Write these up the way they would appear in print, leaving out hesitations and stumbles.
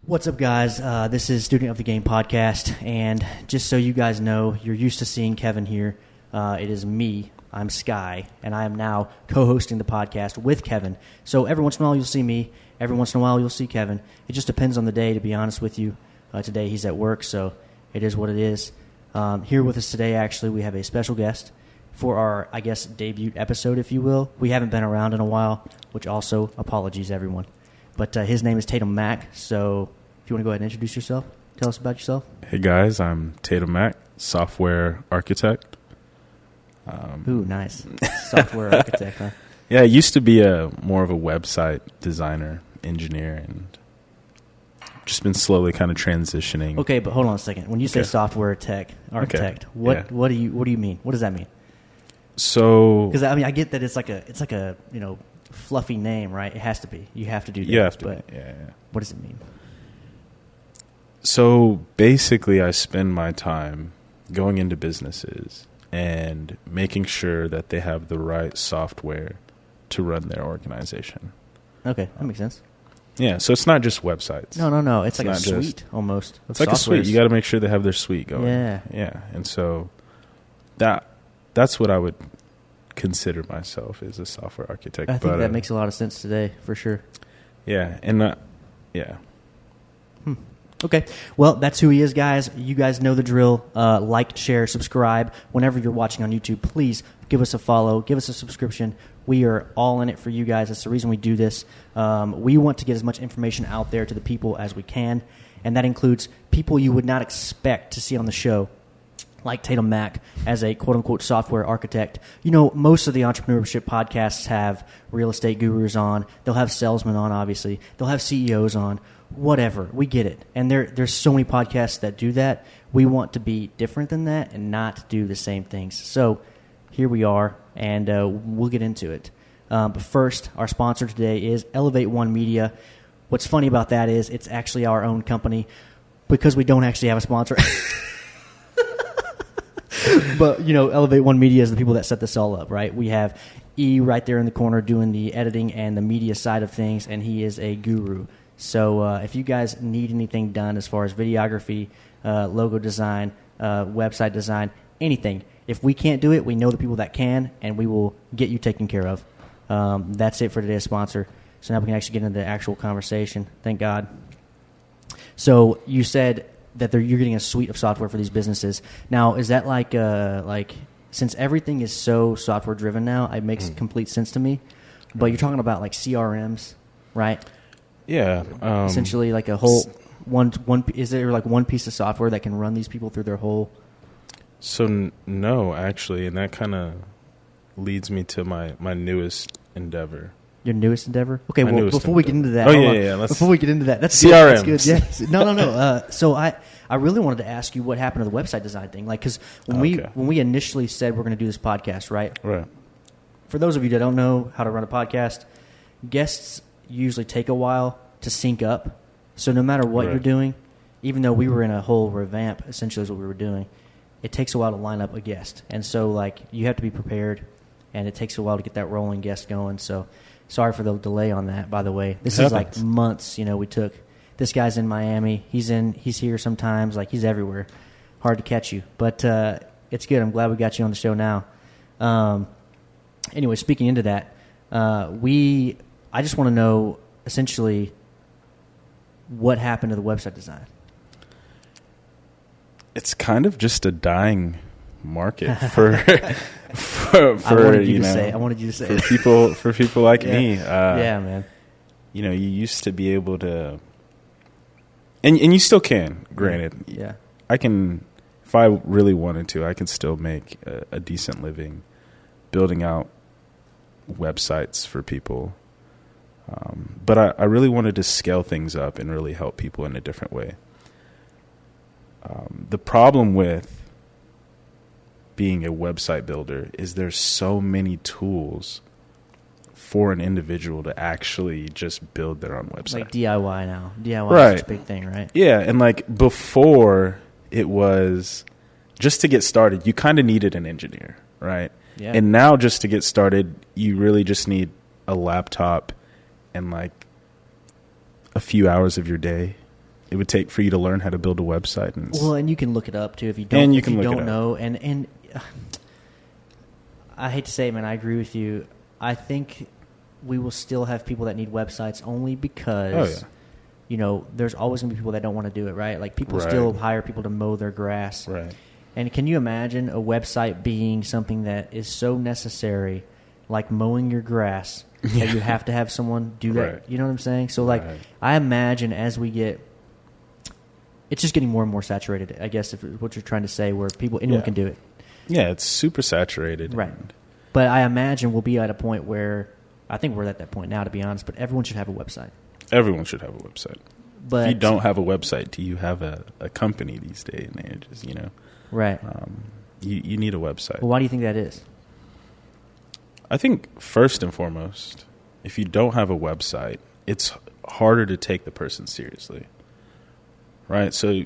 What's up, guys? This is Student of the Game podcast, and just so you guys know, you're used to seeing Kevin here. It is me. I'm Skye, and I am now co-hosting the podcast with Kevin. So every once in a while you'll see me. Every once in a while you'll see Kevin. It just depends on the day, to be honest with you. Today he's at work, so it is what it is. Here with us today, actually, we have a special guest for our, I guess, debut episode, if you will. We haven't been around in a while, which also apologies, everyone. But his name is Tatum Mack, so if you want to go ahead and introduce yourself, tell us about yourself. Hey guys, I'm Tatum Mack, software architect. Ooh, nice. Software architect, huh? Yeah, I used to be more of a website designer, engineer, and just been slowly kind of transitioning. Okay, but hold on a second. When you say software architect, what do you mean? What does that mean? So, because I mean, I get that it's like a fluffy name, right? It has to be. You have to do that. you have to. But Yeah. what does it mean? So basically, I spend my time going into businesses and making sure that they have the right software to run their organization. Okay, that makes sense. Yeah, so it's not just websites. No. It's like a not suite just- almost. It's like a suite. You got to make sure they have their suite going. Yeah. And so that's what I would consider myself as a software architect. I think that makes a lot of sense today, for sure. Yeah, and yeah. Okay, well, that's who he is, guys. You guys know the drill. Like, share, subscribe. Whenever you're watching on YouTube, please give us a follow, give us a subscription. We are all in it for you guys. That's the reason we do this. We want to get as much information out there to the people as we can, and that includes people you would not expect to see on the show, like Tatum Mack as a quote-unquote software architect. You know, most of the entrepreneurship podcasts have real estate gurus on. They'll have salesmen on, obviously. They'll have CEOs on. Whatever. We get it. And there's so many podcasts that do that. We want to be different than that and not do the same things. So here we are, and we'll get into it. But first, our sponsor today is Elevate One Media. What's funny about that is it's actually our own company because we don't actually have a sponsor. But, Elevate One Media is the people that set this all up, right? We have E right there in the corner doing the editing and the media side of things, and he is a guru. So if you guys need anything done as far as videography, logo design, website design, anything, if we can't do it, we know the people that can, and we will get you taken care of. That's it for today's sponsor. So now we can actually get into the actual conversation. Thank God. So you said that you're getting a suite of software for these businesses. Now, is that like since everything is so software driven now, it makes complete sense to me. But you're talking about like CRMs, right? Yeah. Essentially, like a whole one. Is there like one piece of software that can run these people through their whole? So no, actually, and that kind of leads me to my newest endeavor. Your newest endeavor? Okay, well, before we get into that, before we get into that, that's CRM. Good. That's good. Yeah. No. So I really wanted to ask you what happened to the website design thing. Like, because when we initially said we're going to do this podcast, right? Right. For those of you that don't know how to run a podcast, guests usually take a while to sync up. So no matter what you're doing, even though we were in a whole revamp, essentially is what we were doing, it takes a while to line up a guest. And so, like, you have to be prepared, and it takes a while to get that rolling guest going. So sorry for the delay on that, by the way. This is like months, we took. This guy's in Miami. He's here sometimes. Like, he's everywhere. Hard to catch you. But it's good. I'm glad we got you on the show now. Anyway, speaking into that, I just want to know, essentially, what happened to the website design. It's kind of just a dying market for I wanted you to say for people like me. Yeah, man. You used to be able to, and you still can. Granted, yeah. I can, if I really wanted to, I can still make a decent living building out websites for people. But I really wanted to scale things up and really help people in a different way. The problem with being a website builder is there's so many tools for an individual to actually just build their own website. Like DIY now. DIY is a big thing, right? Yeah, and like before it was just to get started, you kind of needed an engineer, right? Yeah. And now just to get started, you really just need a laptop and like a few hours of your day it would take for you to learn how to build a website. And you can look it up too if you don't. And if you don't know. And I hate to say it, man. I agree with you. I think we will still have people that need websites only because, there's always going to be people that don't want to do it, right? Like people still hire people to mow their grass. Right. And can you imagine a website being something that is so necessary, like mowing your grass, that you have to have someone do that? Right. You know what I'm saying? So, I imagine as we get, it's just getting more and more saturated, I guess, if what you're trying to say, where anyone can do it. Yeah, it's super saturated. Right. But I imagine we'll be at a point where, I think we're at that point now, to be honest, but everyone should have a website. Everyone should have a website. But if you don't have a website, do you have a company these days and ages, Right. You need a website. Well, why do you think that is? I think first and foremost, if you don't have a website, it's harder to take the person seriously. Right? So,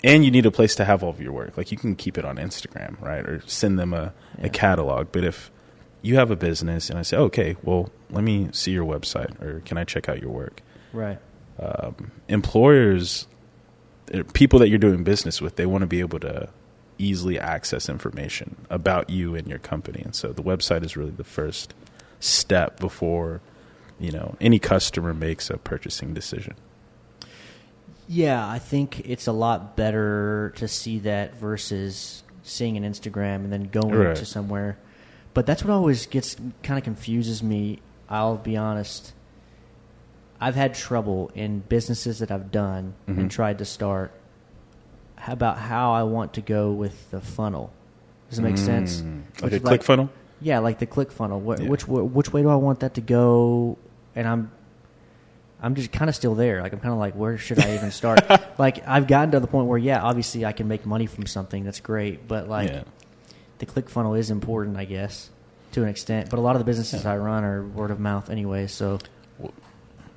and you need a place to have all of your work. Like you can keep it on Instagram, right? Or send them a catalog. But if you have a business and I say, okay, well, let me see your website or can I check out your work? Right. Employers, people that you're doing business with, they want to be able to easily access information about you and your company. And so the website is really the first step before, any customer makes a purchasing decision. Yeah, I think it's a lot better to see that versus seeing an Instagram and then going to somewhere. But that's what always kind of confuses me. I'll be honest. I've had trouble in businesses that I've done and tried to start about how I want to go with the funnel. Does it make sense? Like a click funnel? Yeah, like the click funnel. Which way do I want that to go? And I'm just kind of still there. Like I'm kind of like, where should I even start? Like I've gotten to the point where, obviously I can make money from something. That's great. But the click funnel is important, I guess, to an extent. But a lot of the businesses I run are word of mouth anyway. So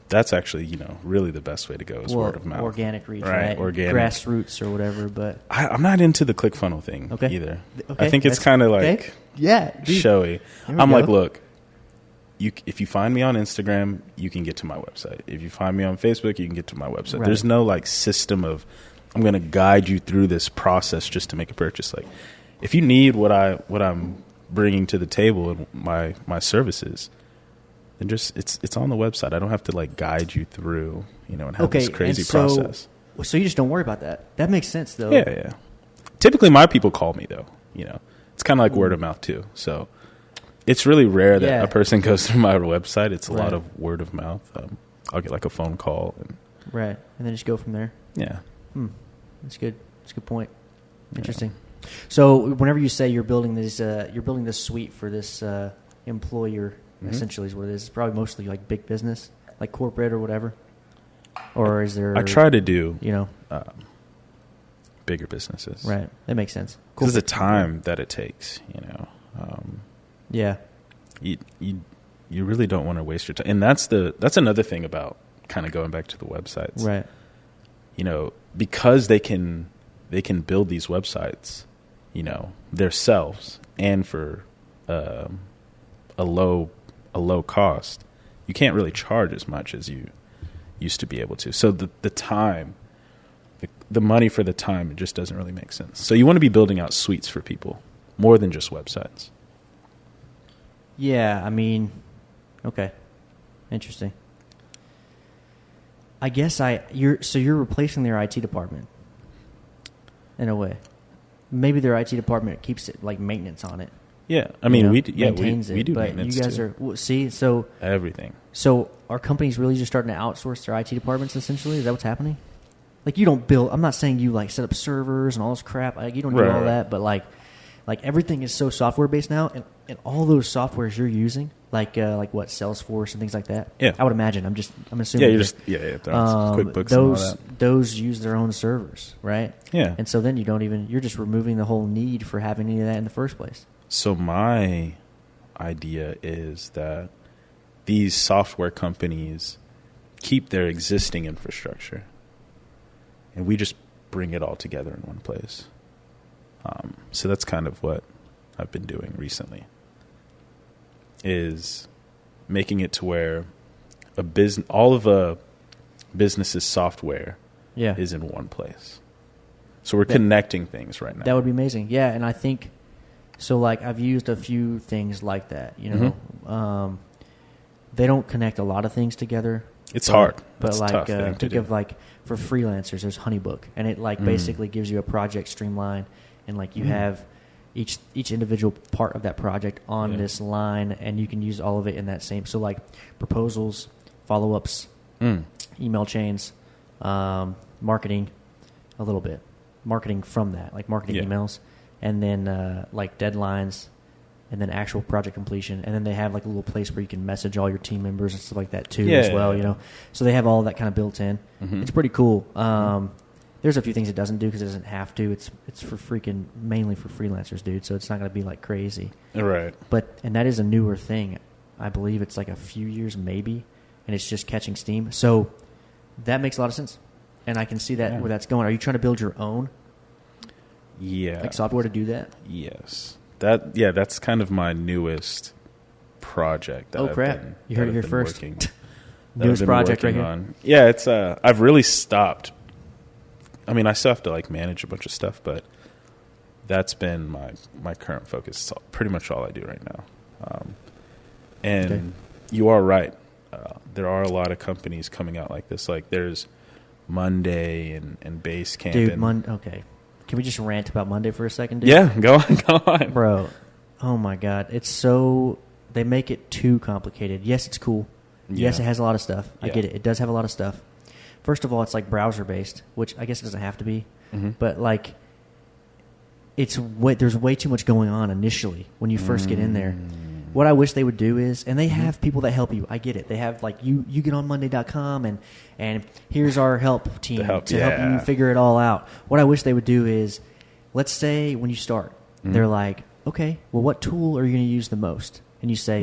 that's actually, really the best way to go is word of mouth. Organic reach, right? Organic. Grassroots or whatever. But I'm not into the click funnel thing either. Okay. I think it's kind of like showy. I'm like, look, if you find me on Instagram, you can get to my website. If you find me on Facebook, you can get to my website. Right. There's no system of I'm going to guide you through this process just to make a purchase. Like if you need what I'm bringing to the table and my services, then just it's on the website. I don't have to guide you through, and have this crazy process. So you just don't worry about that. That makes sense though. Yeah. Typically my people call me though, It's kind of like word of mouth too. So it's really rare that a person goes through my website. It's a lot of word of mouth. I'll get a phone call. And then just go from there. Yeah. That's good. That's a good point. Interesting. Yeah. So whenever you say you're building this suite for this employer, essentially is what it is. It's probably mostly big business, like corporate or whatever. Or is there? I try to do, bigger businesses. Right. That makes sense. Because the time that it takes, Yeah. You really don't want to waste your time. And that's another thing about kind of going back to the websites. Right. Because they can build these websites, themselves and for a low cost, you can't really charge as much as you used to be able to. So the time, the money for the time, it just doesn't really make sense. So you want to be building out suites for people more than just websites. Yeah, I mean, okay, interesting. I guess you're replacing their IT department in a way. Maybe their IT department keeps it maintenance on it. Yeah, I mean, we do but maintenance you guys too. So everything. So are companies really just starting to outsource their IT departments? Essentially, is that what's happening? You don't build. I'm not saying you set up servers and all this crap. You don't do all that, but everything is so software based now, and all those softwares you're using, like what Salesforce and things like that. Yeah, I would imagine. I'm assuming. Yeah, QuickBooks. Those use their own servers, right? Yeah, and so then you're just removing the whole need for having any of that in the first place. So my idea is that these software companies keep their existing infrastructure, and we just bring it all together in one place. So that's kind of what I've been doing recently, is making it to where all of a business's software is in one place. So we're connecting things right now. That would be amazing. Yeah, and I think so. Like I've used a few things like that. They don't connect a lot of things together. It's hard. But That's like a tough thing to think do. of like for freelancers, there's HoneyBook, and it like basically gives you a project streamline, and like you have each individual part of that project on this line, and you can use all of it in that same. So like proposals, follow-ups, email chains, marketing, a little bit, marketing from that, like marketing emails, and then like deadlines, and then actual project completion, and then they have like a little place where you can message all your team members and stuff like that too as well. You know, so they have all that kind of built in. It's pretty cool. There's a few things it doesn't do because it doesn't have to. It's for freaking mainly for freelancers, dude. So it's not going to be like crazy. Right. And that is a newer thing. I believe it's like a few years maybe, and it's just catching steam. So that makes a lot of sense, and I can see that where that's going. Are you trying to build your own? Yeah. Like software to do that? Yes. That's kind of my newest project. That crap! You heard it here first. Newest project right here. On. Yeah, it's I've really stopped. I mean, I still have to like manage a bunch of stuff, but that's been my current focus. It's pretty much all I do right now. You are right. There are a lot of companies coming out like this. Like there's Monday and Basecamp. Dude, okay. Can we just rant about Monday for a second, dude? Yeah, go on. Bro, oh my God. They make it too complicated. Yes, it's cool. Yes, it has a lot of stuff. I get it. It does have a lot of stuff. First of all, it's like browser-based, which I guess it doesn't have to be. But like, there's way too much going on initially when you first get in there. What I wish they would do is, and they have people that help you. I get it. They have like you get on Monday.com and here's our help team to help you figure it all out. What I wish they would do is, let's say when you start, they're like, okay, well, what tool are you going to use the most? And you say,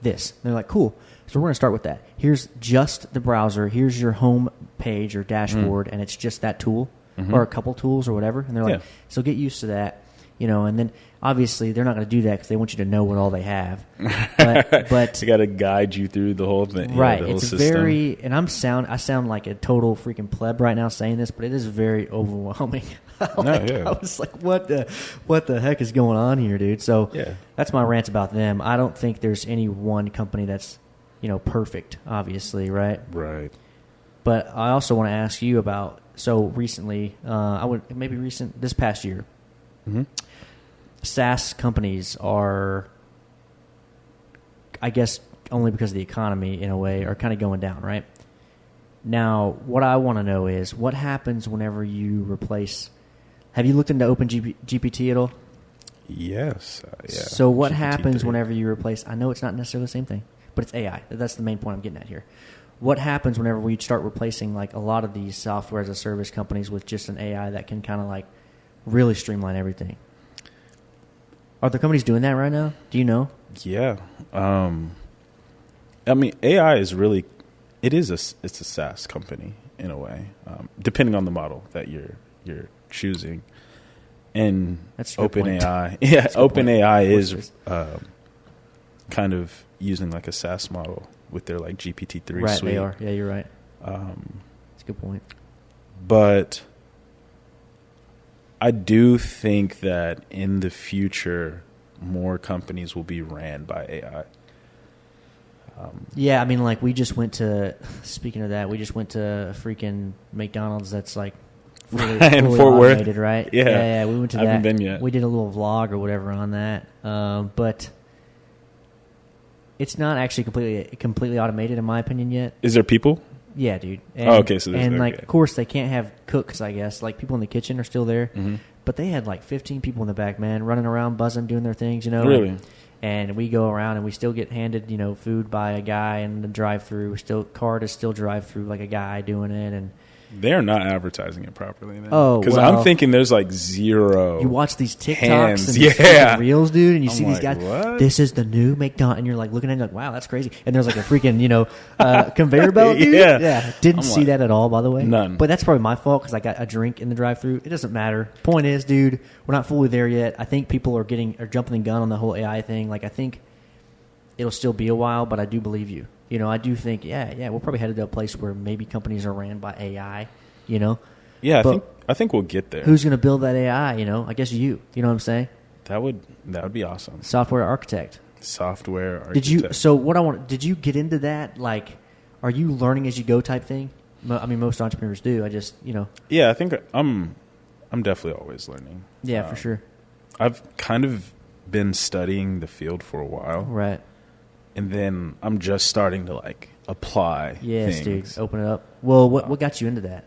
this. And they're like, cool. So we're going to start with that. Here's just the browser. Here's your home page or dashboard, and it's just that tool or a couple tools or whatever. And they're like, so get used to that. And then obviously they're not going to do that because they want you to know what all they have. But they got to guide you through the whole thing, right? The whole it's system. and I sound like a total freaking pleb right now saying this, but it is very overwhelming. I was like, what the heck is going on here, dude? So that's my rant about them. I don't think there's any one company that's perfect, obviously, right? Right. But I also want to ask you about recently. This past year. SaaS companies are, I guess, only because of the economy, in a way, are kind of going down, right? Now, what I want to know is, what happens whenever you replace... Have you looked into OpenGPT at all? Yes. So what happens whenever you replace... I know it's not necessarily the same thing, but it's AI. That's the main point I'm getting at here. What happens whenever we start replacing like a lot of these software as a service companies with just an AI that can kind of like really streamline everything? Are the companies doing that right now? Do you know? Yeah. I mean, AI is really, it's a SaaS company in a way, depending on the model that you're choosing. And OpenAI, OpenAI is kind of using like a SaaS model with their like GPT-3 suite. Right, they are. Yeah, you're right. That's a good point. But I do think that in the future, more companies will be ran by AI. Yeah, I mean, like speaking of that, we just went to a freaking McDonald's that's like fully Fort automated, Worth. right? Yeah, we went to I that. haven't been yet. We did a little vlog or whatever on that. But it's not actually completely automated, in my opinion, yet. Is there people? Yeah, dude. Okay. So of course, they can't have cooks, I guess. Like, people in the kitchen are still there. But they had like 15 people in the back, man, running around, buzzing, doing their things, Really? And we go around and we still get handed, food by a guy in the drive-through. Cart is still drive-through, like a guy doing it, and they're not advertising it properly. Then. Because I'm thinking there's like zero. You watch these TikToks hands. and these reels, dude, and you see these like, guys. What? This is the new McDonald's, and you're like looking at it, like, wow, that's crazy. And there's like a freaking conveyor belt, dude. Yeah. Didn't see that at all, by the way. None. But that's probably my fault because I got a drink in the drive-through. It doesn't matter. Point is, dude, we're not fully there yet. I think people are jumping the gun on the whole AI thing. Like, I think it'll still be a while, but I do believe you. I do think, we're probably headed to a place where maybe companies are ran by AI. Yeah, I think we'll get there. Who's going to build that AI? I guess you. You know what I'm saying? That would be awesome. Software architect. Did you get into that? Like, are you learning as you go type thing? I mean, most entrepreneurs do. I just, Yeah, I think I'm definitely always learning. Yeah, for sure. I've kind of been studying the field for a while. Right. And then I'm just starting to, like, apply things. Dude. Open it up. Well, what got you into that?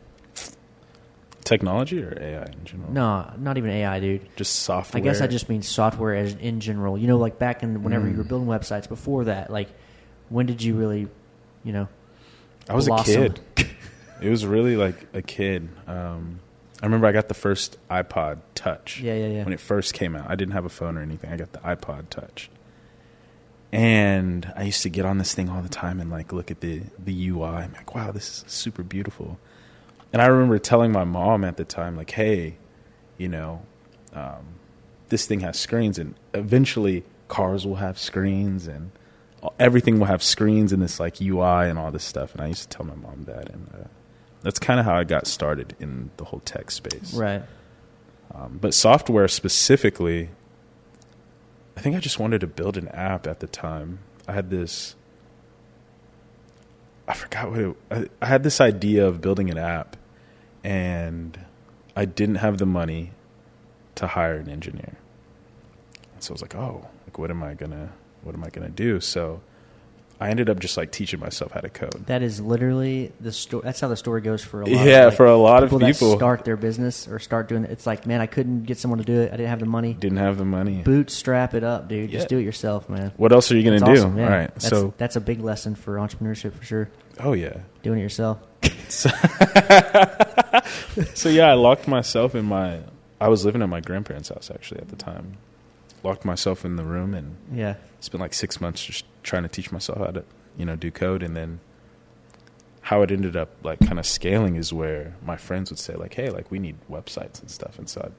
Technology or AI in general? No, not even AI, dude. Just software. I guess I just mean software as in general. Like back in whenever you were building websites before that, like when did you really, I was blossom? a kid. It was really like a kid. I remember I got the first iPod Touch. Yeah. When it first came out. I didn't have a phone or anything. I got the iPod Touch. And I used to get on this thing all the time and like look at the UI. I'm like, wow, this is super beautiful. And I remember telling my mom at the time, like, hey, this thing has screens, and eventually cars will have screens, and everything will have screens in this like UI and all this stuff. And I used to tell my mom that, and that's kind of how I got started in the whole tech space. Right. But software specifically, I think I just wanted to build an app at the time. I had this, I forgot what I had this idea of building an app, and I didn't have the money to hire an engineer. So I was like, oh, like what am I gonna do? So I ended up just like teaching myself how to code. That is literally the story. That's how the story goes for a lot. Yeah, for a lot of people that start their business or start doing it. It's like, man, I couldn't get someone to do it. I didn't have the money. Bootstrap it up, dude. Just do it yourself, man. What else are you gonna do? Awesome, yeah. All right, that's a big lesson for entrepreneurship for sure. Oh yeah, doing it yourself. So yeah, I locked myself in I was living at my grandparents' house actually at the time. Locked myself in the room and spent like 6 months just trying to teach myself how to, do code. And then how it ended up like kind of scaling is where my friends would say like, hey, like we need websites and stuff. And so I'd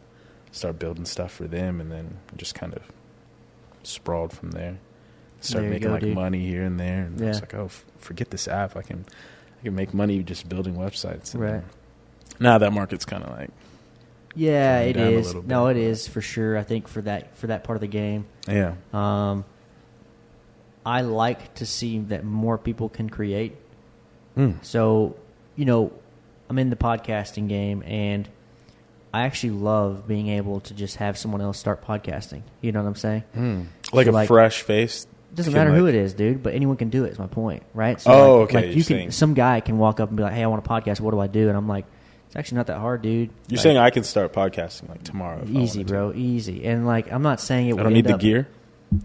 start building stuff for them, and then just kind of sprawled from there. Started making money here and there. And I was like, oh, forget this app. I can make money just building websites. And right. Now that market's kind of like, yeah, it is. No, it is for sure. I think for that part of the game. Yeah. I like to see that more people can create. Mm. So, I'm in the podcasting game, and I actually love being able to just have someone else start podcasting. You know what I'm saying? Mm. Like a fresh face. Doesn't matter who it is, dude, but anyone can do it is my point, right? So okay. Some guy can walk up and be like, hey, I want a podcast. What do I do? And I'm like, it's actually not that hard, dude. You're saying I can start podcasting like tomorrow? Easy, bro. Easy. And like, I'm not saying it. I don't need the gear.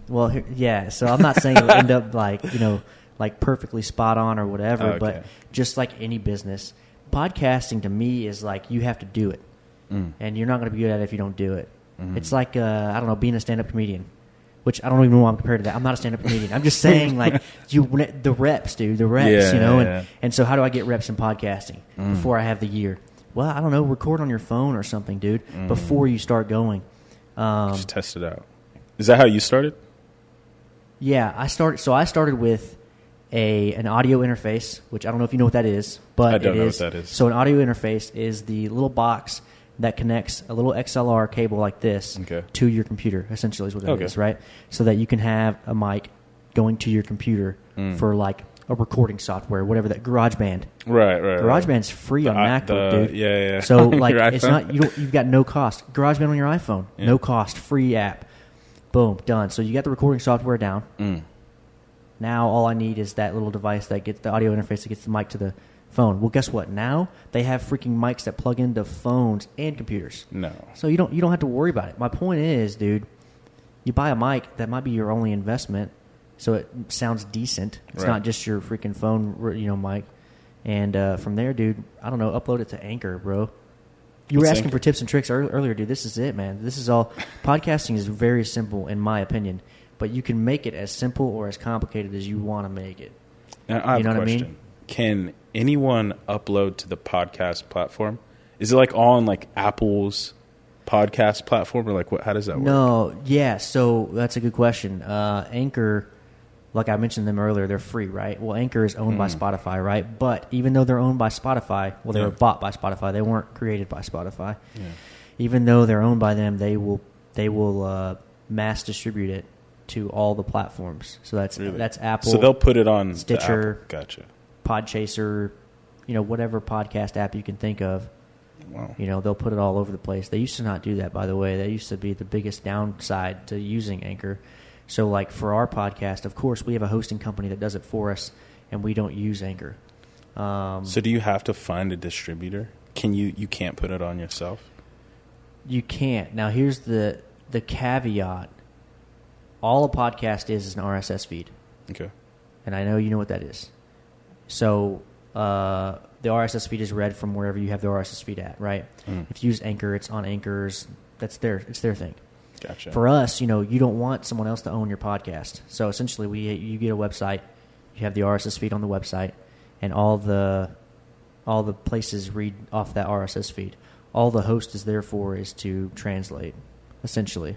Well, yeah. So I'm not saying it will end up like like perfectly spot on or whatever. Okay. But just like any business, podcasting to me is like you have to do it, and you're not going to be good at it if you don't do it. Mm-hmm. It's like I don't know, being a stand-up comedian. Which I don't even know why I'm compared to that. I'm not a stand-up comedian. I'm just saying, like, the reps, dude. The reps, And so how do I get reps in podcasting before I have the year? Well, I don't know. Record on your phone or something, dude, before you start going. Just test it out. Is that how you started? Yeah, I started with an audio interface, which I don't know if you know what that is. But I don't know what that is. So an audio interface is the little box that connects a little XLR cable like this to your computer, essentially is what it is, right? So that you can have a mic going to your computer for like a recording software, whatever that GarageBand. Right. GarageBand's free on MacBook, dude. Yeah. So like it's not you've got no cost. GarageBand on your iPhone, no cost, free app. Boom, done. So you got the recording software down. Now all I need is that little device that gets the audio interface that gets the mic to the phone. Well, guess what? Now they have freaking mics that plug into phones and computers. No. So you don't have to worry about it. My point is, dude, you buy a mic that might be your only investment, so it sounds decent. It's not just your freaking phone, mic. And from there, dude, I don't know, upload it to Anchor, bro. You were asking for tips and tricks earlier, dude. This is it, man. This is all. Podcasting is very simple, in my opinion, but you can make it as simple or as complicated as you want to make it. Now, I have a question. I mean? Can anyone upload to the podcast platform? Is it like on like Apple's podcast platform, or like what? How does that work? No, yeah. So that's a good question. Anchor like I mentioned them earlier, they're free, right? Well, Anchor is owned by Spotify, right? But even though they're owned by Spotify, well, they were bought by Spotify. They weren't created by Spotify. Yeah. Even though they're owned by them, they will mass distribute it to all the platforms. So that's Apple. So they'll put it on Stitcher, Gotcha. Podchaser, whatever podcast app you can think of. Wow. They'll put it all over the place. They used to not do that, by the way. That used to be the biggest downside to using Anchor. So, like, for our podcast, of course, we have a hosting company that does it for us, and we don't use Anchor. So do you have to find a distributor? You can't put it on yourself? You can't. Now, here's the caveat. All a podcast is an RSS feed. Okay. And I know you know what that is. So the RSS feed is read from wherever you have the RSS feed at, right? If you use Anchor, it's on Anchor's. It's their thing. Gotcha. For us, you don't want someone else to own your podcast. So essentially, you get a website, you have the RSS feed on the website, and all the places read off that RSS feed. All the host is there for is to translate, essentially.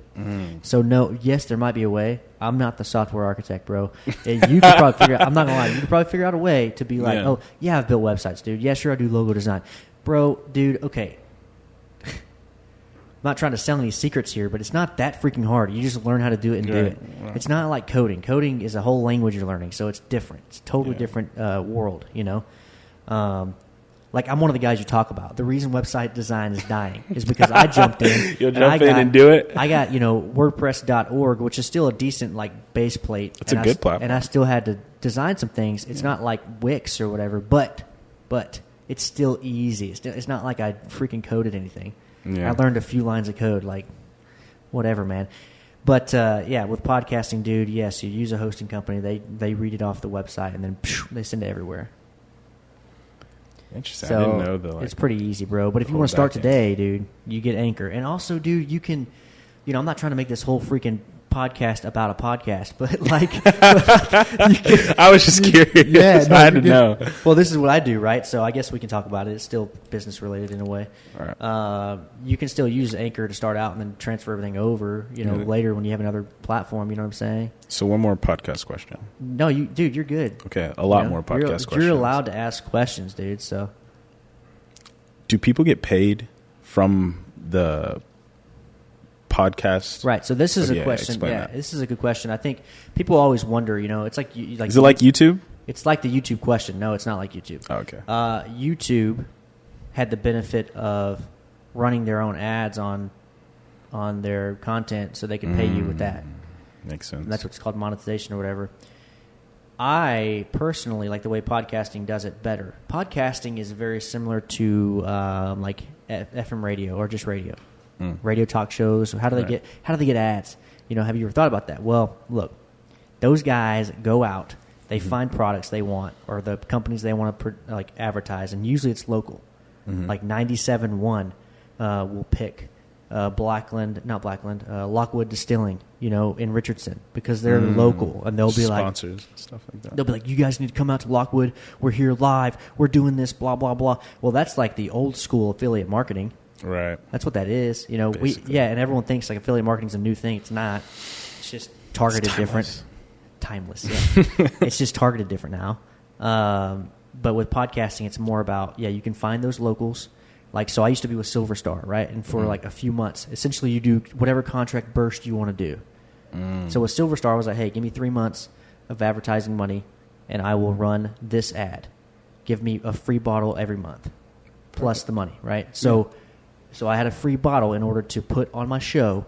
So yes, there might be a way. I'm not the software architect, bro. You could probably figure out. I'm not gonna lie. You could probably figure out a way to be like, oh yeah, I've built websites, dude. Yeah, sure, I do logo design, bro, dude. Okay. I'm not trying to sell any secrets here, but it's not that freaking hard. You just learn how to do it and do it. Right. It's not like coding. Coding is a whole language you're learning, so it's different. It's a totally different world, Like, I'm one of the guys you talk about. The reason website design is dying is because I jumped in. You'll jump in and do it? I got, WordPress.org, which is still a decent, base plate. It's a good platform. And I still had to design some things. It's not like Wix or whatever, but it's still easy. It's not like I freaking coded anything. Yeah. I learned a few lines of code, whatever, man. But, with podcasting, dude, yes, you use a hosting company. They read it off the website, and then they send it everywhere. Interesting. So I didn't know the it's pretty easy, bro. But if you want to start today, dude, you get Anchor. And also, dude, you can, I'm not trying to make this whole freaking podcast about a podcast, but I was just curious. Yeah, I had to know. Well, this is what I do, right? So I guess we can talk about it. It's still business related in a way. All right. You can still use Anchor to start out and then transfer everything over, later when you have another platform, you know what I'm saying? So one more podcast question. No, dude, you're good. Okay, a lot more podcast questions. You're allowed to ask questions, dude, so. Do people get paid from the podcast? Right. So this is a question. Yeah, this is a good question. I think people always wonder. It's like is it like YouTube? It's like the YouTube question. No, it's not like YouTube. Oh, okay. YouTube had the benefit of running their own ads on their content, so they could pay you with that. Makes sense. And that's what's called monetization or whatever. I personally like the way podcasting does it better. Podcasting is very similar to FM radio or just radio. Radio talk shows. How do they get ads? Have you ever thought about that? Well, look, those guys go out, they find products they want or the companies they want to advertise, and usually it's local. Like 97.1 will pick Lockwood Distilling, in Richardson because they're local, and they'll be sponsors, stuff like that. They'll be like, you guys need to come out to Lockwood. We're here live. We're doing this, blah, blah, blah. Well, that's like the old school affiliate marketing. Right. That's what that is. And everyone thinks affiliate marketing is a new thing. It's not. It's just targeted different. Timeless. Yeah. It's just targeted different now. But with podcasting, it's more about, you can find those locals. So I used to be with Silver Star, right? And for a few months, essentially you do whatever contract burst you want to do. So with Silver Star, I was like, hey, give me 3 months of advertising money, and I will run this ad. Give me a free bottle every month, plus the money, right? So I had a free bottle in order to put on my show.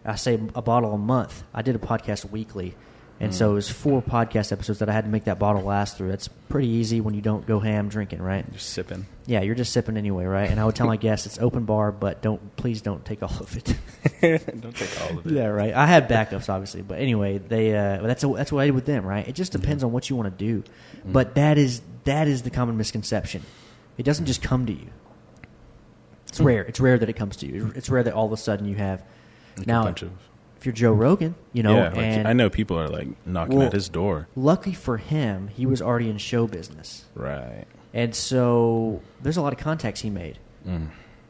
I say a bottle a month. I did a podcast weekly. And so it was 4 podcast episodes that I had to make that bottle last through. That's pretty easy when you don't go ham drinking, right? Just sipping. Yeah, you're just sipping anyway, right? And I would tell my guests it's open bar, but please don't take all of it. Don't take all of it. Yeah, right. I have backups, obviously, but anyway, that's what I did with them, right? It just depends on what you want to do, but that is the common misconception. It doesn't just come to you. It's rare. It's rare that it comes to you. It's rare that all of a sudden you have now. If you're Joe Rogan, and I know people are knocking at his door. Lucky for him, he was already in show business, right? And so there's a lot of contacts he made.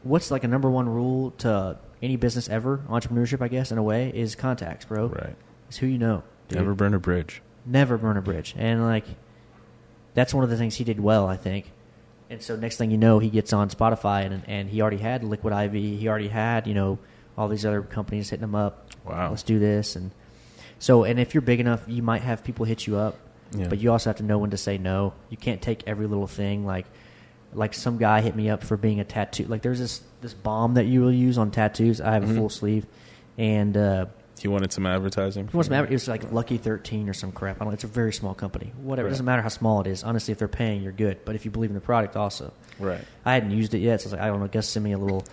What's a number one rule to any business ever, entrepreneurship, I guess, in a way, is contacts, bro. Right. It's who you know. Dude. Never burn a bridge. Never burn a bridge. And, like, that's one of the things he did well, I think. And so next thing you know, he gets on Spotify, and he already had Liquid IV. He already had, all these other companies hitting him up. Wow. Let's do this. And so, and if you're big enough, you might have people hit you up, but you also have to know when to say no. You can't take every little thing. Like some guy hit me up for being a tattoo. Like, there's this balm that you will use on tattoos. I have a full sleeve. And he wanted some advertising? It was like Lucky 13 or some crap. I don't know. It's a very small company. Whatever. Right. It doesn't matter how small it is. Honestly, if they're paying, you're good. But if you believe in the product also. Right. I hadn't used it yet, so I was like, I don't know, just send me a little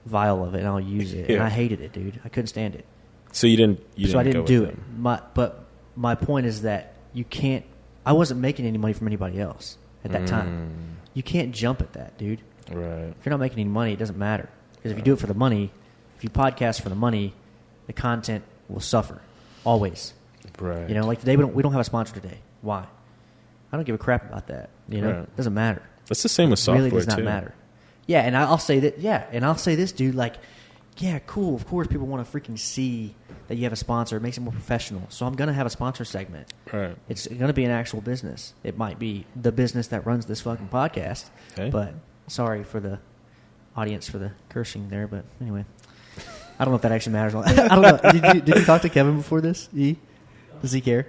vial of it and I'll use it. And I hated it, dude. I couldn't stand it. So you didn't I didn't do it. Them. But my point is that you can't – I wasn't making any money from anybody else at that time. You can't jump at that, dude. Right. If you're not making any money, it doesn't matter. Because if you do it for the money, if you podcast for the money, the content will suffer. Always. Right. Like today we don't have a sponsor today. Why? I don't give a crap about that. Right. It doesn't matter. That's the same with software, too. It really does not matter. Yeah, and I'll say that. Yeah, and I'll say this, dude. Like, yeah, cool. Of course, people want to freaking see that you have a sponsor. It makes it more professional. So I'm gonna have a sponsor segment. Right. It's gonna be an actual business. It might be the business that runs this fucking podcast. Okay. But sorry for the audience for the cursing there. But anyway. I don't know if that actually matters. I don't know. Did you talk to Kevin before this? Does he care?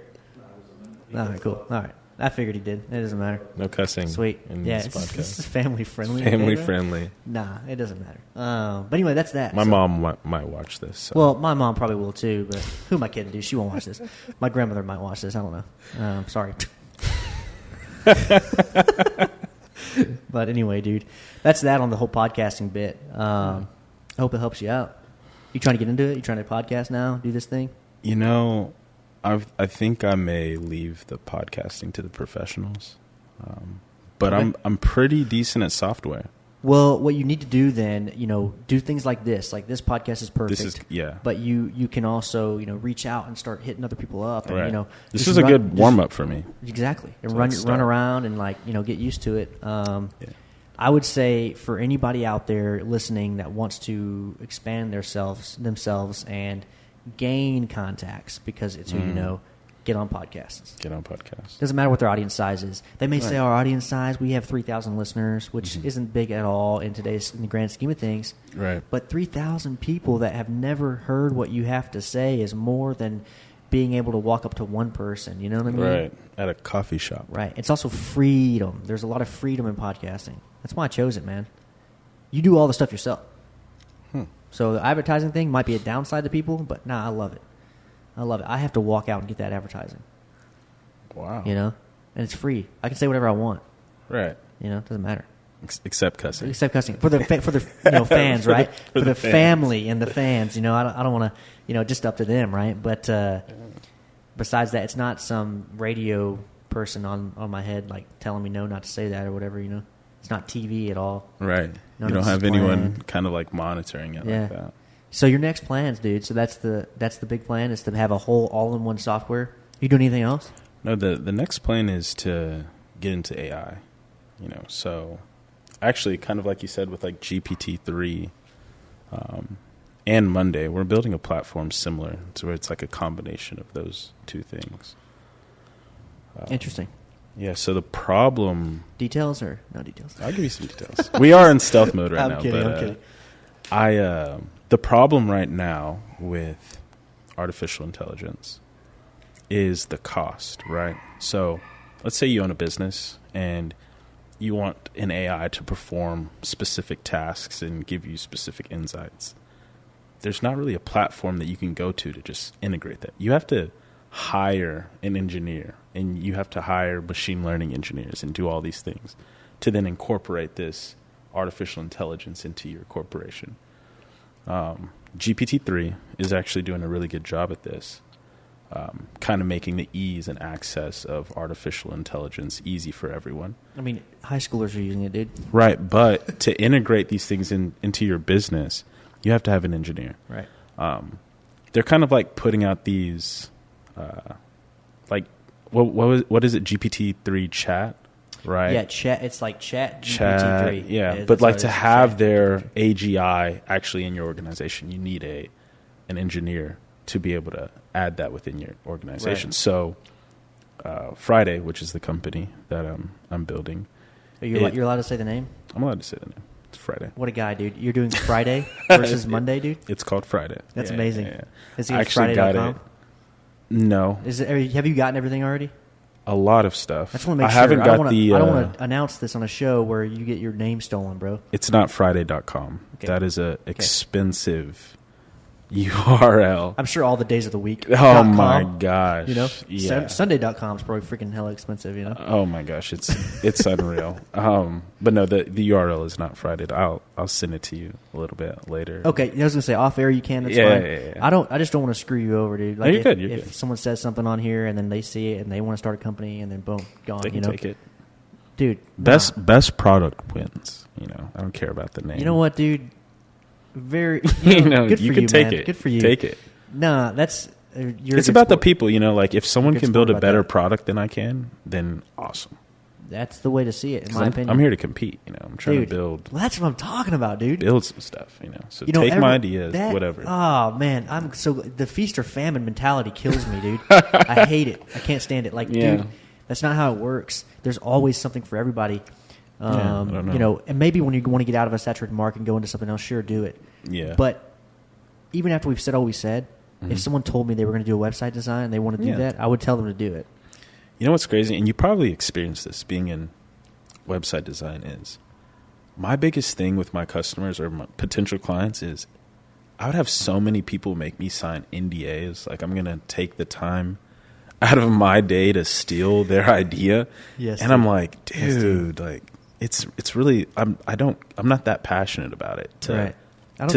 All right, cool. All right. I figured he did. It doesn't matter. No cussing. Sweet. In this podcast. It's family friendly. Family friendly. Nah, it doesn't matter. But anyway, that's that. My mom might watch this. So. Well, my mom probably will too, but who am I kidding, dude? She won't watch this. My grandmother might watch this. I don't know. Sorry. But anyway, dude, that's that on the whole podcasting bit. I hope it helps you out. You trying to get into it? You trying to podcast now? Do this thing? I think I may leave the podcasting to the professionals, but okay. I'm pretty decent at software. Well, what you need to do then, do things like this. Like this podcast is perfect. But you can also reach out and start hitting other people up. And, right. This is a good warm up for me. Exactly, and run around and get used to it. I would say for anybody out there listening that wants to expand themselves and gain contacts, because it's who you know, get on podcasts. Doesn't matter what their audience size is. They may say our audience size, we have 3,000 listeners, which isn't big at all in the grand scheme of things. Right. But 3,000 people that have never heard what you have to say is more than being able to walk up to one person. You know what I mean? Right. At a coffee shop. Right. It's also freedom. There's a lot of freedom in podcasting. That's why I chose it, man. You do all the stuff yourself. So the advertising thing might be a downside to people, but nah, I love it. I have to walk out and get that advertising. Wow. And it's free. I can say whatever I want. Right. It doesn't matter. Except cussing. For the fans, right? For the family and the fans. I don't want to, just up to them, right? But besides that, it's not some radio person on my head like telling me no, not to say that or whatever. It's not TV at all. Right. You don't have anyone kind of like monitoring it like that. So your next plans, dude. So that's the big plan, is to have a whole all-in-one software. You do anything else? No, the next plan is to get into AI. So actually, kind of like you said with like GPT-3 and Monday, we're building a platform similar to where it's like a combination of those two things. Interesting. Yeah, so the problem... Details or no details? I'll give you some details. We are in stealth mode right now. I'm kidding. The problem right now with artificial intelligence is the cost, right? So let's say you own a business and you want an AI to perform specific tasks and give you specific insights. There's not really a platform that you can go to just integrate that. You have to hire an engineer, and you have to hire machine learning engineers and do all these things to then incorporate this artificial intelligence into your corporation. GPT-3 is actually doing a really good job at this, kind of making the ease and access of artificial intelligence easy for everyone. I mean, high schoolers are using it, dude. Right, but to integrate these things into your business, you have to have an engineer. Right. They're kind of like putting out these... what is it? GPT-3 chat, right? Yeah, chat. It's like chat GPT-3. Yeah, but like to have their AGI actually in your organization, you need an engineer to be able to add that within your organization. Right. So Friday, which is the company that I'm building. You're allowed to say the name? I'm allowed to say the name. It's Friday. What a guy, dude. You're doing Friday versus Monday, dude? It's called Friday. That's amazing. Yeah. Is it I actually got it. No. Have you gotten everything already? A lot of stuff. I just want to make sure. Haven't got I don't want to announce this on a show where you get your name stolen, bro. It's not Friday.com. Okay. That is a expensive URL. I'm sure all the days of the week. Oh my gosh. You know? Yeah. Sunday.com is probably freaking hella expensive, you know? Oh my gosh. It's unreal. But no, the URL is not Friday. I'll send it to you a little bit later. Okay. I was going to say off air you can. That's fine. Yeah. I just don't want to screw you over, dude. Like, no, you're good. If someone says something on here and then they see it and they want to start a company and then boom, gone. They can take it. Dude. Best product wins. You know, I don't care about the name. You know what, dude? Good for you can you, take man. it. Good for you. Take it. Nah, that's... It's about the people, you know, like if someone can build a better product than I can, then awesome. That's the way to see it, in my opinion. I'm here to compete, you know. I'm trying to build. Well, that's what I'm talking about, dude. Build some stuff, you know. So take my ideas, whatever. Oh, man. The feast or famine mentality kills me, dude. I hate it. I can't stand it. Like, dude, that's not how it works. There's always something for everybody. I don't know. You know, and maybe when you want to get out of a saturated market and go into something else, sure, do it. Yeah. But even after we've said all we said, if someone told me they were going to do a website design and they want to do that, I would tell them to do it. You know what's crazy? And you probably experienced this being in website design is my biggest thing with my customers or my potential clients is I would have so many people make me sign NDAs. Like I'm going to take the time out of my day to steal their idea. Yes. And I'm like, dude, like it's really, I'm not that passionate about it to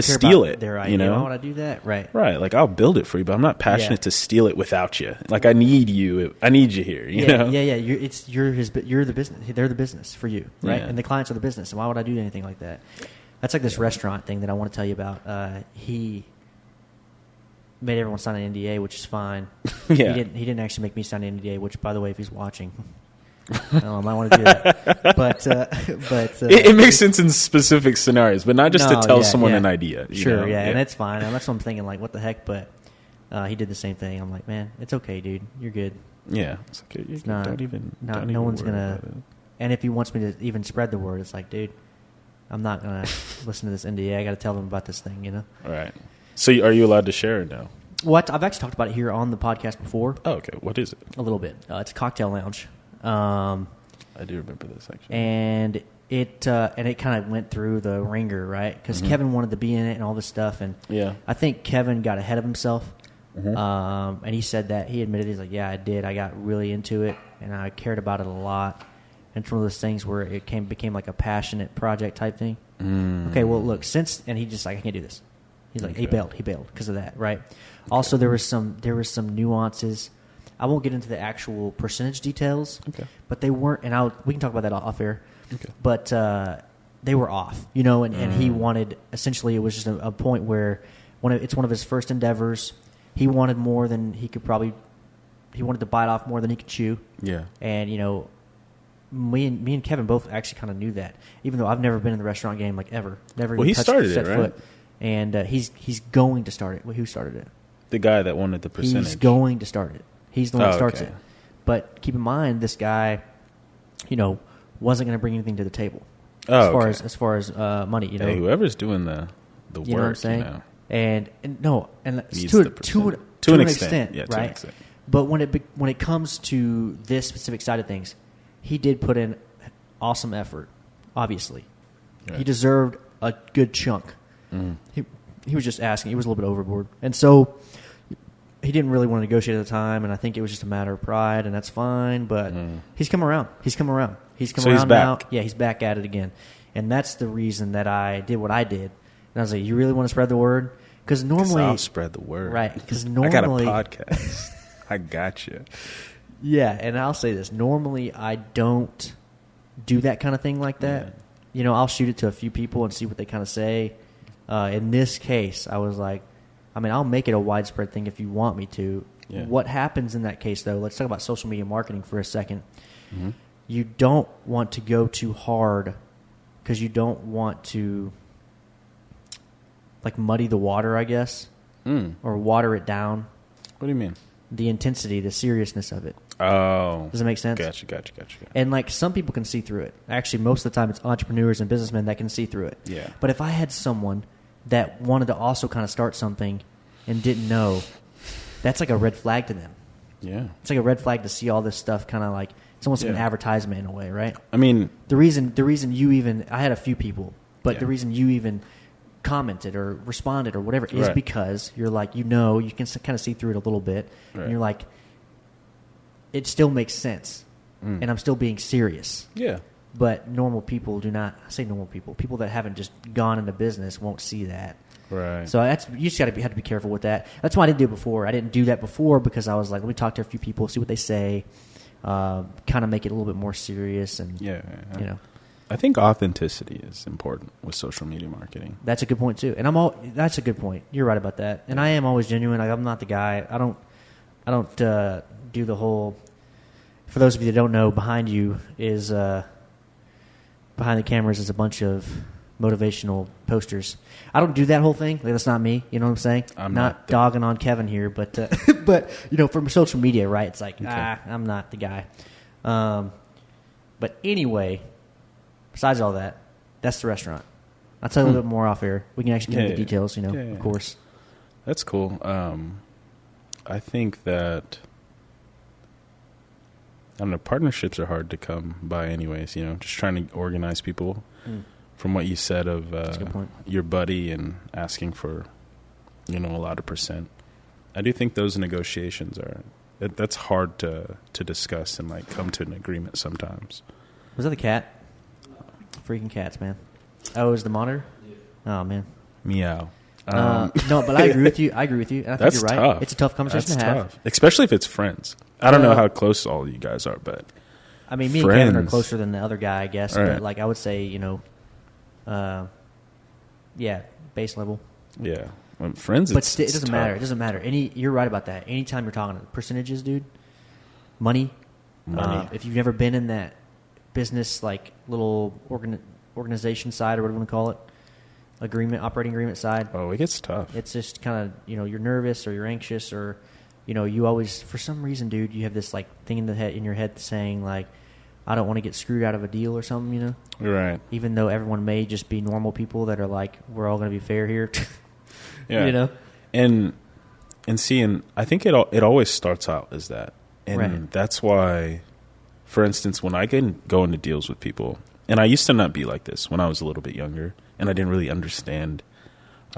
steal it. Their idea. You know? Why would I do that? Right. Like I'll build it for you, but I'm not passionate to steal it without you. Like I need you. I need you here. You know? Yeah. You're the business. They're the business for you, right? Yeah. And the clients are the business. And why would I do anything like that? That's like this restaurant thing that I want to tell you about. He made everyone sign an NDA, which is fine. Yeah. He didn't actually make me sign an NDA, which, by the way, if he's watching, I might want to do that. But it makes sense in specific scenarios, but not just to tell someone an idea. Sure, and that's fine. And that's what I'm thinking, like, what the heck? But he did the same thing. I'm like, man, it's okay, dude. You're good. Yeah, it's okay. It's not. No one's gonna. And if he wants me to even spread the word, it's like, dude, I'm not gonna listen to this NDA. I got to tell them about this thing, you know. All right. So are you allowed to share it now? Well, I've actually talked about it here on the podcast before. Oh, okay. What is it? A little bit. It's a cocktail lounge. I do remember this actually. And it kind of went through the ringer, right? Because Kevin wanted to be in it and all this stuff, and I think Kevin got ahead of himself. And he said that he admitted, he's like, yeah, I did. I got really into it, and I cared about it a lot. And it's one of those things where it became like a passionate project type thing. Okay, well, look, and he just like, I can't do this. He's like, he bailed because of that, right? Okay. Also, there was some nuances. I won't get into the actual percentage details, but they weren't, and we can talk about that off air. Okay. But they were off, you know, and he wanted, essentially, it was just a point where it's one of his first endeavors. He wanted more than he could he wanted to bite off more than he could chew. Yeah. And, you know, me and Kevin both actually kind of knew that, even though I've never been in the restaurant game, like, ever. Never even touched set foot. And he's going to start it. Well, who started it? The guy that wanted the percentage. He's going to start it. He's the one that starts it. But keep in mind, this guy, you know, wasn't going to bring anything to the table as far as money. You know, hey, whoever's doing the work, you know what I'm saying? You know, and to an extent, right? To an extent. But when it comes to this specific side of things, he did put in awesome effort. Obviously, he deserved a good chunk. He was just asking. He was a little bit overboard, and so he didn't really want to negotiate at the time. And I think it was just a matter of pride, and that's fine. But he's come around. He's come around now. Yeah, he's back at it again, and that's the reason that I did what I did. And I was like, "You really want to spread the word?" Because normally, I'll spread the word, right? Because normally, I got a podcast. I got you. Yeah, and I'll say this: normally, I don't do that kind of thing like that. Yeah. You know, I'll shoot it to a few people and see what they kind of say. In this case, I was like, I mean, I'll make it a widespread thing if you want me to. Yeah. What happens in that case, though, let's talk about social media marketing for a second. You don't want to go too hard because you don't want to, like, muddy the water, I guess, or water it down. What do you mean? The intensity, the seriousness of it. Oh. Does it make sense? Gotcha. And like some people can see through it. Actually, most of the time it's entrepreneurs and businessmen that can see through it. Yeah. But if I had someone that wanted to also kind of start something and didn't know, that's like a red flag to them. Yeah. It's like a red flag to see all this stuff kind of like, it's almost like an Yeah. advertisement in a way, right? I mean, The reason you even, I had a few people, but Yeah. the reason you even commented or responded or whatever is Right. because you're like, you know, you can kind of see through it a little bit. Right. And you're like, it still makes sense. And I'm still being serious. yeah. But normal people do not, I say normal people that haven't just gone into business won't see that. Right. So that's, you just have to be careful with that. That's why I didn't do it before. I didn't do that before because I was like, let me talk to a few people, see what they say, kind of make it a little bit more serious, and yeah. you know, I think authenticity is important with social media marketing. that's a good point too. And that's a good point. You're right about that. And I am always genuine. Like, I'm not the guy. I don't do the whole. For those of you that don't know, behind you is behind the cameras is a bunch of motivational posters. I don't do that whole thing. Like, that's not me. You know what I'm saying? I'm not dogging on Kevin here, but but you know, from social media, right? It's like I'm not the guy. But anyway, besides all that, that's the restaurant. I'll tell you a little bit more off air. We can actually get into details. You know, of course. That's cool. I think that, I don't know, partnerships are hard to come by anyways, you know, just trying to organize people. From what you said of That's a good point. your buddy and asking for, you know, a lot of percent. I do think those negotiations that's hard to discuss and like come to an agreement sometimes. Was that the cat? Freaking cats, man. Oh, it was the monitor? Oh, man. Meow. No, but I agree with you. And I think That's you're right. tough. It's a tough conversation to have. Tough. Especially if it's friends. I don't know how close all you guys are, but I mean, me friends. and Kevin are closer than the other guy, I guess. Right. But like, I would say, you know, yeah, base level. yeah, when friends. But It it doesn't matter. It doesn't matter. You're right about that. Anytime you're talking percentages, dude, money. If you've never been in that business, like little organization side or whatever you want to call it, operating agreement side. Oh, it gets tough. It's just kind of, you know, you're nervous or you're anxious or, you know, you always, for some reason, dude, you have this like thing in your head saying like, I don't want to get screwed out of a deal or something, you know? Right. Even though everyone may just be normal people that are like, we're all going to be fair here. Yeah. You know? And I think it always starts out as that. And that's why, for instance, when I go into deals with people, and I used to not be like this when I was a little bit younger, and I didn't really understand.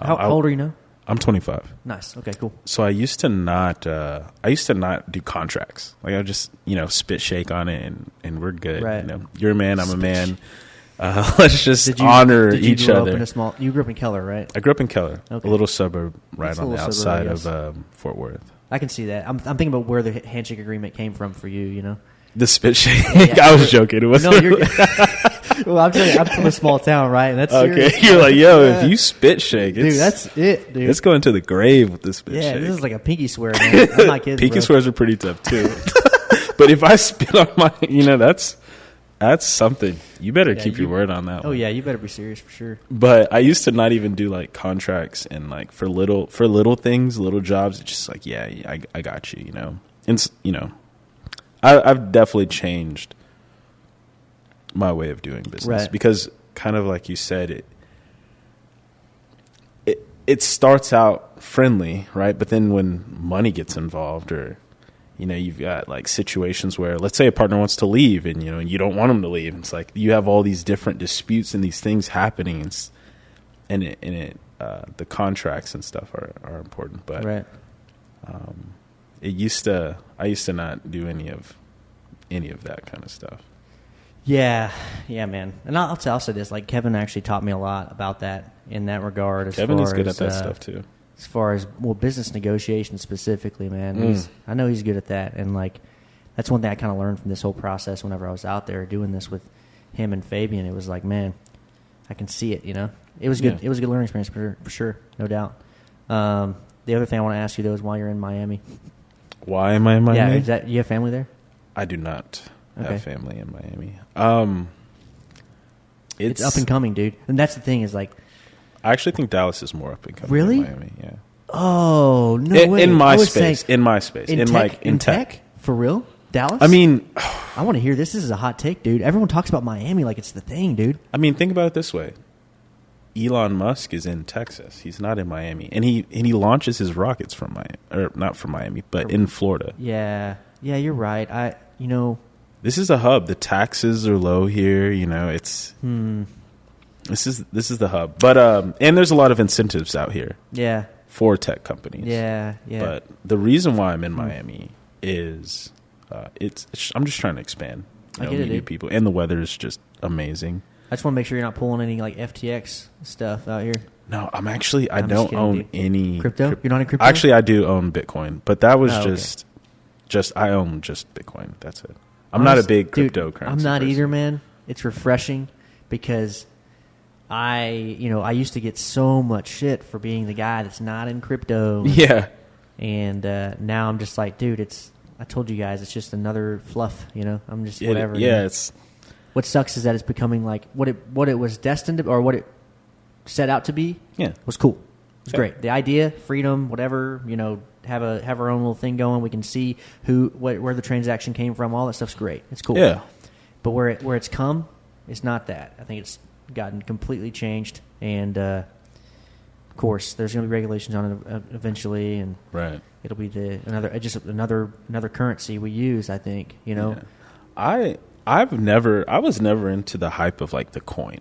How old are you now? I'm 25. Nice. Okay, cool. So I used to not do contracts. Like I would just, you know, spit shake on it and we're good. Right. You know, you're a man, I'm a man. Let's just honor each other. You grew up in Keller, right? I grew up in Keller, Okay. a little suburb right It's a on the little outside suburb, of Fort Worth. I can see that. I'm thinking about where the handshake agreement came from for you, you know? The spit shake. Yeah. I was joking. It was No, you're well, I'm telling you, I'm from a small town, right? And that's okay. serious. You're like, yo, if you spit shake, Dude, that's it, dude. It's going to the grave with this spit Yeah, shake. this is like a pinky swear, man. I'm not kidding, Pinky bro. swears are pretty tough too. But if I spit on my, you know, that's something. You better keep your word on that one. Oh yeah, you better be serious for sure. But I used to not even do like contracts and like for little things, little jobs. It's just like, yeah, I got you, you know. And you know, I've definitely changed my way of doing business because, kind of like you said, it starts out friendly, right? But then when money gets involved, or you know, you've got like situations where, let's say, a partner wants to leave, and you know, you don't want them to leave. It's like you have all these different disputes and these things happening, and the contracts and stuff are important. But I used to not do any of that kind of stuff. Yeah, man. And I'll say this: like Kevin actually taught me a lot about that in that regard. Kevin is good at that stuff too. As far as business negotiations specifically, man, I know he's good at that, and like that's one thing I kind of learned from this whole process. Whenever I was out there doing this with him and Fabian, it was like, man, I can see it. You know, it was good. Yeah. It was a good learning experience for sure, no doubt. The other thing I want to ask you though is why you're in Miami. Why am I in Miami? Yeah, you have family there? I do not have family in Miami. It's up and coming, dude. And that's the thing is like, I actually think Dallas is more up and coming really? than Miami. Yeah. Oh no way! In my space. In tech? For real? Dallas? I mean, I want to hear this. This is a hot take, dude. Everyone talks about Miami like it's the thing, dude. I mean, think about it this way. Elon Musk is in Texas. He's not in Miami. And he launches his rockets from Miami, or not from Miami, but in Florida. Yeah. Yeah, you're right. This is a hub. The taxes are low here, it's This is the hub. But and there's a lot of incentives out here. Yeah. For tech companies. Yeah, yeah. But the reason why I'm in Miami is I'm just trying to expand. I get it, meet new dude. people, and the weather is just amazing. I just want to make sure you're not pulling any like FTX stuff out here. No, I don't kidding, own dude. any Crypto? You're not in crypto? Actually, I do own Bitcoin, but that was okay. just I own just Bitcoin. That's it. I'm not a big cryptocurrency. Dude, I'm not person. either, man. It's refreshing because I used to get so much shit for being the guy that's not in crypto. Yeah. And now I'm just like, dude, I told you guys, it's just another fluff, I'm just whatever. Yeah, what sucks is that it's becoming like what it was destined to, or what it set out to be. Yeah. Was cool. It was great. The idea, freedom, whatever, have our own little thing going. We can see where the transaction came from. All that stuff's great. It's cool. Yeah. But where it's come, it's not that. I think it's gotten completely changed, and of course, there's going to be regulations on it eventually, and right. It'll be another currency we use. I think Yeah. I was never into the hype of like the coin.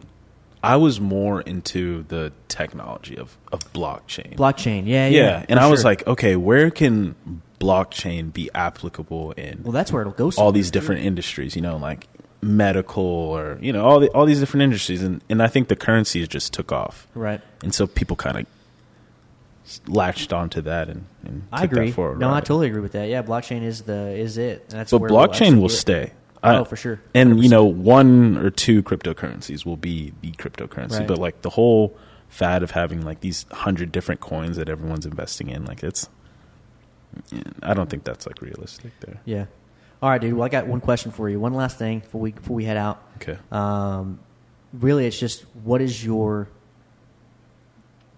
I was more into the technology of blockchain. Blockchain, yeah. And I was like, okay, where can blockchain be applicable in? Well, that's where it'll go. All these different industries, like medical or all these different industries, and I think the currency just took off, right? And so people kind of latched onto that and I took agree. that forward. No, right? I totally agree with that. Yeah, blockchain is it. And that's but where blockchain will get. stay. For sure. 100%. And 1 or 2 cryptocurrencies will be the cryptocurrency, right. But like the whole fad of having like these 100 different coins that everyone's investing in, like I don't think that's like realistic there. Yeah. All right, dude. Well, I got one question for you. One last thing before we head out. Okay. Really, it's just what is the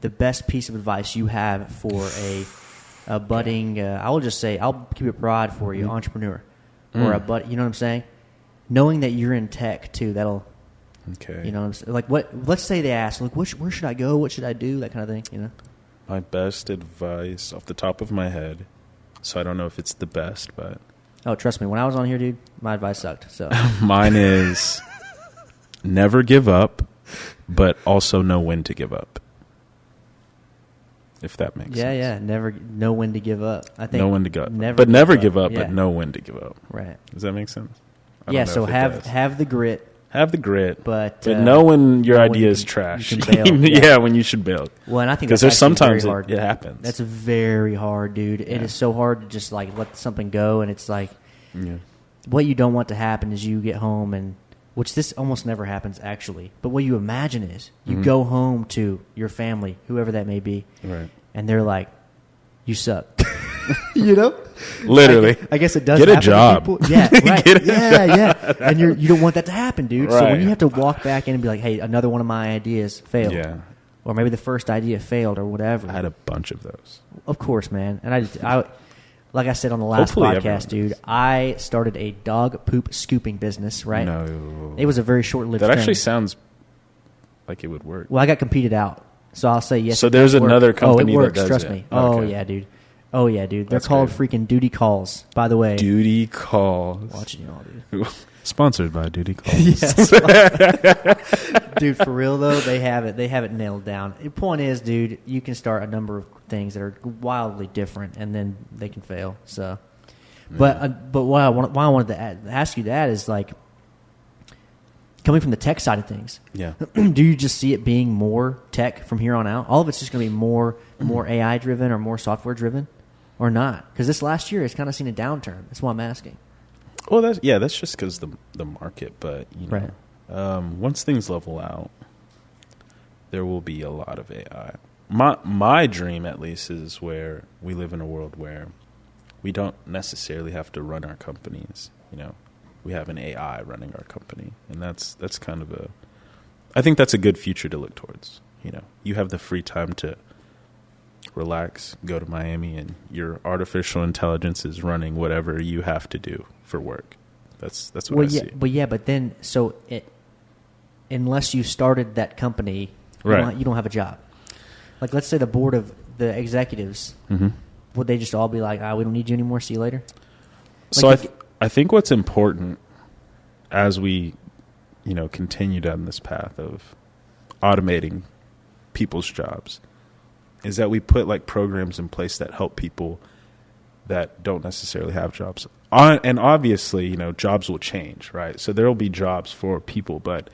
best piece of advice you have for a budding? I will just say, I'll keep it broad for you, entrepreneur, or a bud. You know what I'm saying? Knowing that you're in tech too, that'll. Okay. You know what I'm saying? Like what? Let's say they ask, like, where should I go? What should I do? That kind of thing. My best advice off the top of my head. So I don't know if it's the best, but. Oh, trust me. When I was on here, dude, my advice sucked. So mine is never give up, but also know when to give up. If that makes sense. Yeah. Never know when to give up. I think know when to give up. Never but never give up, up, but know when to give up. Right. Does that make sense? Yeah, so have the grit. Have the grit. But know when your idea is trash. You can bail. Yeah, when you should bail. Well, and I think because there's sometimes it happens. That's very hard, dude. It is so hard to just like let something go, and it's like what you don't want to happen is you get home and which this almost never happens actually. But what you imagine is you go home to your family, whoever that may be, right, and they're like, "You suck." Literally. I guess it does. Get a happen to job. people. Yeah, right. Yeah. And you don't want that to happen, dude. Right. So when you have to walk back in and be like, "Hey, another one of my ideas failed," or maybe the first idea failed, or whatever. I had a bunch of those. Of course, man. And I like I said on the last podcast, dude, I started a dog poop scooping business. Right? No, it was a very short-lived. That thing. actually sounds like it would work. Well, I got competed out, so I'll say yes. So there's another company it works, that does trust it. me. Okay. Oh yeah, dude. They're That's called great. freaking Duty Calls, by the way. Duty Calls. Watching you all, dude. Sponsored by Duty Calls. Yes. Dude, for real though, they have it nailed down. The point is, dude, you can start a number of things that are wildly different, and then they can fail. So, but why I wanted to ask you that is like coming from the tech side of things. Yeah. Do you just see it being more tech from here on out? All of it's just going to be more AI driven or more software driven, or not? Because this last year has kind of seen a downturn. That's why I'm asking. Well, that's just because the market. But right. Once things level out, there will be a lot of AI. My dream, at least, is where we live in a world where we don't necessarily have to run our companies. We have an AI running our company, and that's kind of I think that's a good future to look towards. You have the free time to relax, go to Miami, and your artificial intelligence is running whatever you have to do for work. That's what I see. But then unless you started that company, Right. you don't have a job. Like, let's say the board of the executives, would they just all be like, we don't need you anymore, see you later? So I think what's important as we, continue down this path of automating people's jobs is that we put like programs in place that help people that don't necessarily have jobs. And obviously, jobs will change, right? So there will be jobs for people, but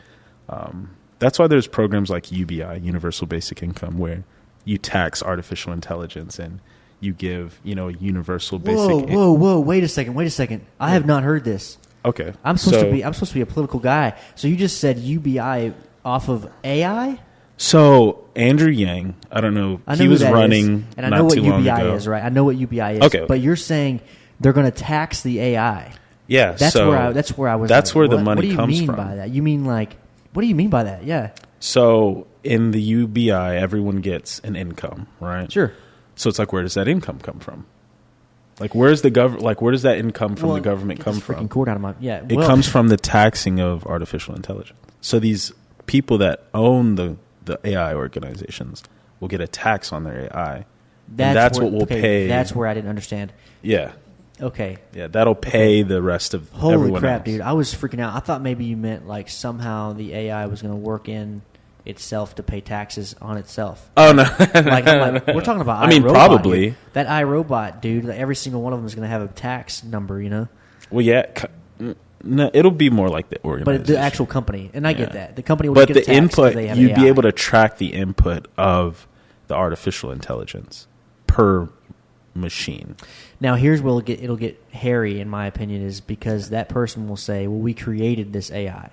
that's why there's programs like UBI, Universal Basic Income, where you tax artificial intelligence and you give, a universal basic. Whoa! Wait a second. I have not heard this. Okay, I'm supposed to be a political guy. So you just said UBI off of AI? So Andrew Yang, I don't know. He was running, and I know what UBI is, right? I know what UBI is. Okay, but you're saying they're going to tax the AI. Yeah, that's where I was. That's where the money comes from. What do you mean by that? You mean like? What do you mean by that? Yeah. So in the UBI, everyone gets an income, right? Sure. So it's like, where does that income come from? Like, where's the where does that income from the government come from? Freaking cord out of my It comes from the taxing of artificial intelligence. So these people that own the AI organizations will get a tax on their AI. That's what we'll pay. That's where I didn't understand. Yeah. Okay. Yeah, that'll pay the rest of everyone Holy crap, else. dude. I was freaking out. I thought maybe you meant like somehow the AI was going to work in itself to pay taxes on itself. Oh, no. I'm like, we're talking about iRobot probably. Here. That iRobot, dude, like every single one of them is going to have a tax number, Well, yeah. No, it'll be more like the organization. But the actual company, and I get that. The company will but get a the tax input, they have you'd AI. be able to track the input of the artificial intelligence per machine. Now, here's where it'll get hairy, in my opinion, is because that person will say, well, we created this AI.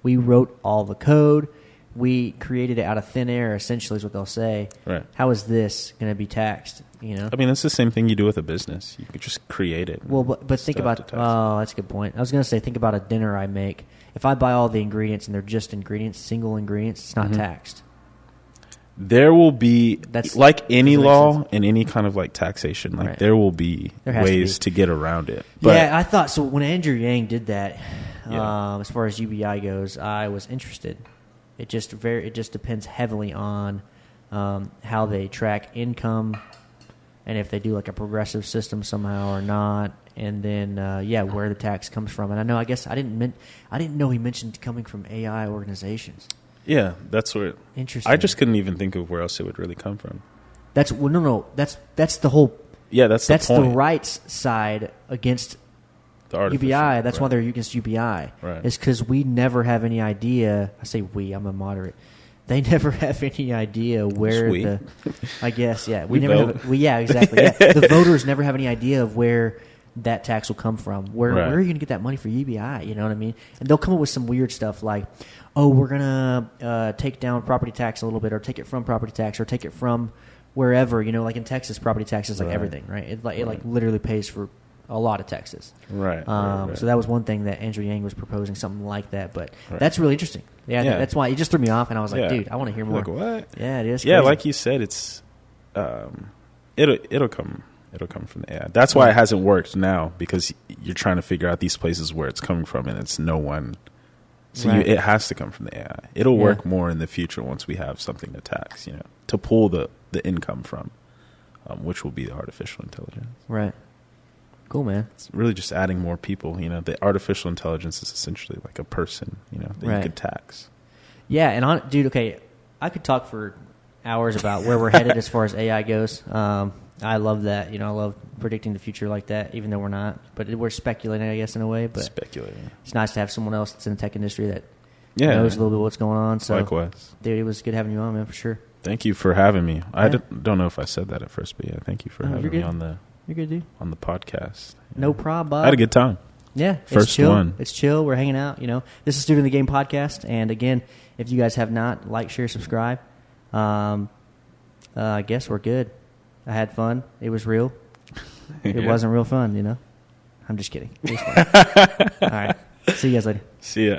We wrote all the code. We created it out of thin air, essentially, is what they'll say. Right. How is this going to be taxed? I mean, that's the same thing you do with a business. You could just create it. Well, but think about, that's a good point. I was going to say, think about a dinner I make. If I buy all the ingredients and they're just ingredients, single ingredients, it's not taxed. There will be, like any law sense. and any kind of like taxation, like Right. there will be ways to get around it. But yeah, I thought, so when Andrew Yang did that, as far as UBI goes, I was interested. It just depends heavily on how they track income and if they do like a progressive system somehow or not, and then where the tax comes from. And I guess I didn't know he mentioned coming from AI organizations. Yeah, that's where. Interesting. I just couldn't even think of where else it would really come from. That's the whole. Yeah, that's the point. the rights side against The artificial, UBI. That's right. why they're against UBI. Right. Is because we never have any idea. I say we. I'm a moderate. They never have any idea where the. I guess we never vote. have. Yeah, exactly. Yeah. The voters never have any idea of where that tax will come from. Where are you going to get that money for UBI? You know what I mean? And they'll come up with some weird stuff like, oh, we're going to take down property tax a little bit, or take it from property tax, or take it from wherever. Like in Texas, property tax is like everything, right? It literally pays for a lot of taxes. Right. So that was one thing that Andrew Yang was proposing, something like that. But that's really interesting. Yeah, that's why it just threw me off, and I was like, dude, I want to hear more. Like, what? Yeah, it is. Yeah, crazy. like you said, it's it'll come from the AI. That's why it hasn't worked now, because you're trying to figure out these places where it's coming from, and it's no one. So it has to come from the AI. It'll work more in the future once we have something to tax, to pull the income from, which will be the artificial intelligence. Right. Cool, man. It's really just adding more people. The artificial intelligence is essentially like a person, that you could tax. Yeah, and dude, okay, I could talk for hours about where we're headed as far as AI goes. I love that. I love predicting the future like that, even though we're not. But we're speculating, I guess, in a way. But speculating. It's nice to have someone else that's in the tech industry that knows a little bit what's going on. So, likewise. Dude, it was good having you on, man, for sure. Tink you for having me. I don't know if I said that at first, but thank you for having me on the. You're good, dude. On the podcast. No problem, Bob. I had a good time. Yeah. First one. It's chill. We're hanging out. This is Student of the Game podcast. And again, if you guys have not, like, share, subscribe. I guess we're good. I had fun. It was real. It wasn't real fun, I'm just kidding. It was fun. All right. See you guys later. See ya.